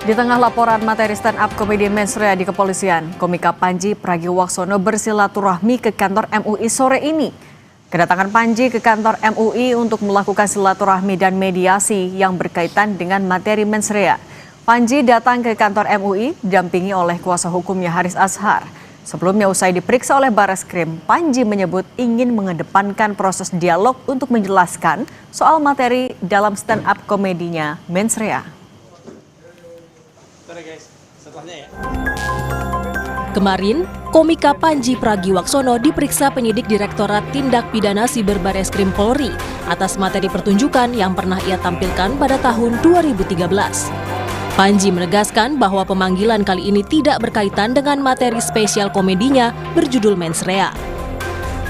Di tengah laporan materi stand-up komedi mensrea di kepolisian, komika Panji Pragiwaksono bersilaturahmi ke kantor MUI sore ini. Kedatangan Panji ke kantor MUI untuk melakukan silaturahmi dan mediasi yang berkaitan dengan materi mensrea. Panji datang ke kantor MUI didampingi oleh kuasa hukumnya Haris Azhar. Sebelumnya usai diperiksa oleh Bareskrim, Panji menyebut ingin mengedepankan proses dialog untuk menjelaskan soal materi dalam stand-up komedinya mensrea. Kemarin, komika Panji Pragiwaksono diperiksa penyidik Direktorat Tindak Pidana Siber Bareskrim Polri atas materi pertunjukan yang pernah ia tampilkan pada tahun 2013. Panji menegaskan bahwa pemanggilan kali ini tidak berkaitan dengan materi spesial komedinya berjudul Mensrea.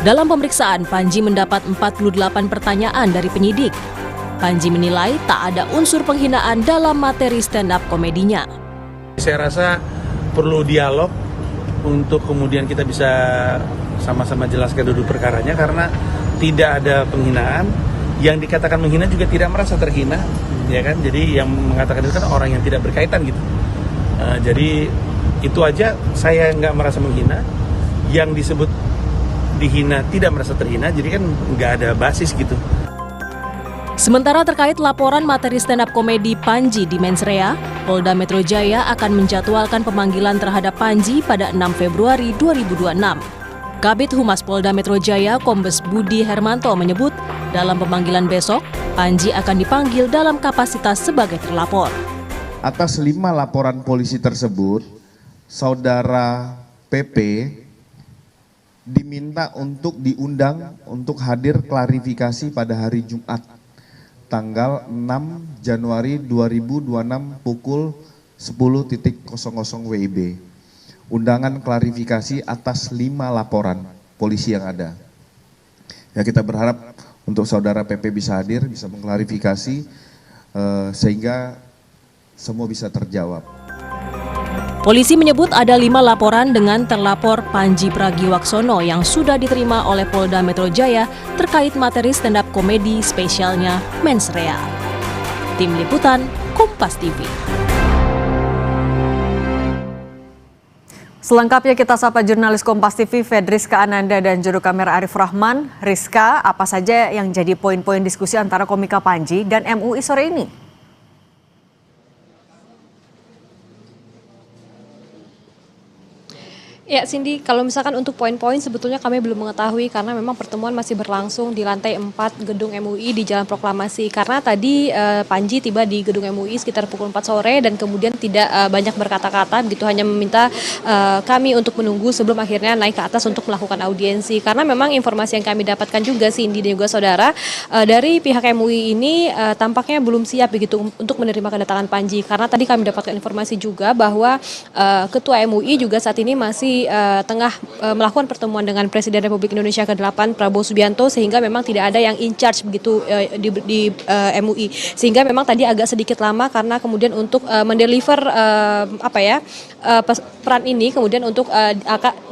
Dalam pemeriksaan, Panji mendapat 48 pertanyaan dari penyidik. Panji menilai tak ada unsur penghinaan dalam materi stand-up komedinya. Saya rasa perlu dialog untuk kemudian kita bisa sama-sama jelaskan duduk perkaranya, karena tidak ada penghinaan. Yang dikatakan menghina juga tidak merasa terhina, ya kan? Jadi yang mengatakan itu kan orang yang tidak berkaitan gitu. Jadi itu aja, saya nggak merasa menghina. Yang disebut dihina tidak merasa terhina, jadi kan nggak ada basis gitu. Sementara terkait laporan materi stand-up komedi Panji di Mensrea, Polda Metro Jaya akan menjadwalkan pemanggilan terhadap Panji pada 6 Februari 2026. Kabid Humas Polda Metro Jaya, Kombes Budi Hermanto menyebut, dalam pemanggilan besok, Panji akan dipanggil dalam kapasitas sebagai terlapor. Atas 5 laporan polisi tersebut, Saudara PP diminta untuk diundang untuk hadir klarifikasi pada hari Jumat, tanggal 6 Januari 2026 pukul 10.00 WIB. Undangan klarifikasi atas 5 laporan polisi yang ada. Ya, kita berharap untuk Saudara PP bisa hadir, bisa mengklarifikasi sehingga semua bisa terjawab. Polisi menyebut ada 5 laporan dengan terlapor Panji Pragiwaksono yang sudah diterima oleh Polda Metro Jaya terkait materi stand-up komedi spesialnya Mensrea. Tim Liputan, Kompas TV. Selengkapnya kita sapa jurnalis Kompas TV Fedriska Ananda dan juru kamera Arif Rahman. Rizka, apa saja yang jadi poin-poin diskusi antara komika Panji dan MUI sore ini? Ya, Cindy, kalau misalkan untuk poin-poin sebetulnya kami belum mengetahui karena memang pertemuan masih berlangsung di lantai 4 gedung MUI di Jalan Proklamasi. Karena tadi Panji tiba di gedung MUI sekitar pukul 4 sore dan kemudian tidak banyak berkata-kata, begitu hanya meminta kami untuk menunggu sebelum akhirnya naik ke atas untuk melakukan audiensi. Karena memang informasi yang kami dapatkan juga, Cindy dan juga saudara, dari pihak MUI ini tampaknya belum siap begitu untuk menerima kedatangan Panji. Karena tadi kami dapatkan informasi juga bahwa Ketua MUI juga saat ini masih tengah melakukan pertemuan dengan Presiden Republik Indonesia ke-8 Prabowo Subianto, sehingga memang tidak ada yang in charge begitu di MUI, sehingga memang tadi agak sedikit lama karena kemudian untuk mendeliver peran ini kemudian untuk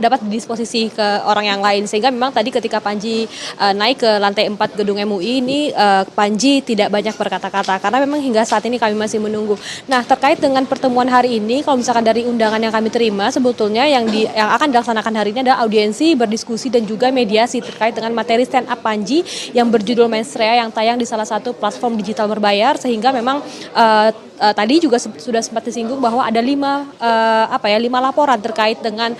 dapat didisposisi ke orang yang lain, sehingga memang tadi ketika Panji naik ke lantai 4 gedung MUI ini Panji tidak banyak berkata-kata karena memang hingga saat ini kami masih menunggu. Nah, terkait dengan pertemuan hari ini, kalau misalkan dari undangan yang kami terima, sebetulnya yang akan dilaksanakan hari ini adalah audiensi, berdiskusi dan juga mediasi terkait dengan materi stand up Panji yang berjudul Mensrea yang tayang di salah satu platform digital berbayar, sehingga memang tadi juga sudah sempat disinggung bahwa ada 5 laporan terkait dengan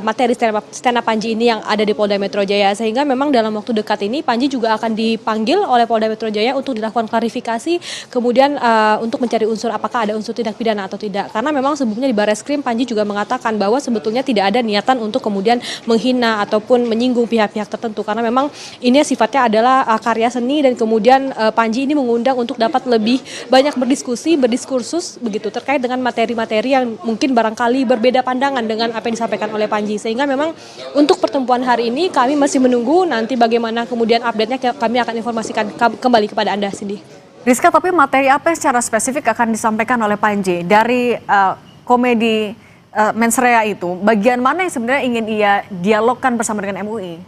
materi stand up Panji ini yang ada di Polda Metro Jaya, sehingga memang dalam waktu dekat ini Panji juga akan dipanggil oleh Polda Metro Jaya untuk dilakukan klarifikasi, kemudian untuk mencari unsur apakah ada unsur tindak pidana atau tidak. Karena memang sebelumnya di Bareskrim Panji juga mengatakan bahwa sebetulnya tidak ada niatan untuk kemudian menghina ataupun menyinggung pihak-pihak tertentu, karena memang ini sifatnya adalah karya seni dan kemudian Panji ini mengundang untuk dapat lebih banyak berdiskursus begitu terkait dengan materi-materi yang mungkin barangkali berbeda pandangan dengan apa yang disampaikan oleh Panji, sehingga memang untuk pertemuan hari ini kami masih menunggu nanti bagaimana kemudian update-nya, kami akan informasikan kembali kepada Anda, Cindy. Rizka, tapi materi apa yang secara spesifik akan disampaikan oleh Panji dari komedi Mensrea itu? Bagian mana yang sebenarnya ingin ia dialogkan bersama dengan MUI?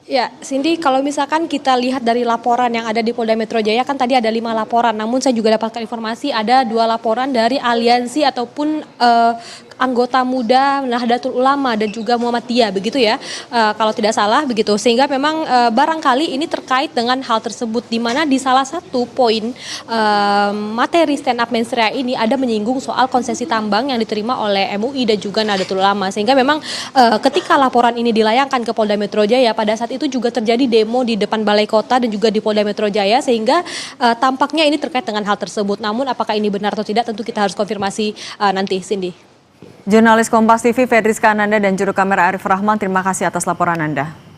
Ya, Cindy, kalau misalkan kita lihat dari laporan yang ada di Polda Metro Jaya, kan tadi ada 5 laporan, namun saya juga dapatkan informasi ada 2 laporan dari aliansi ataupun anggota muda Nahdlatul Ulama dan juga Muhammadiyah, begitu ya, kalau tidak salah begitu. Sehingga memang barangkali ini terkait dengan hal tersebut, di mana di salah satu poin materi stand up mensrea ini ada menyinggung soal konsesi tambang yang diterima oleh MUI dan juga Nahdlatul Ulama. Sehingga memang ketika laporan ini dilayangkan ke Polda Metro Jaya, pada saat itu juga terjadi demo di depan Balai Kota dan juga di Polda Metro Jaya, sehingga tampaknya ini terkait dengan hal tersebut. Namun apakah ini benar atau tidak tentu kita harus konfirmasi nanti, Cindy. Jurnalis Kompas TV Fedriska Ananda dan juru kamera Arif Rahman, terima kasih atas laporan Anda.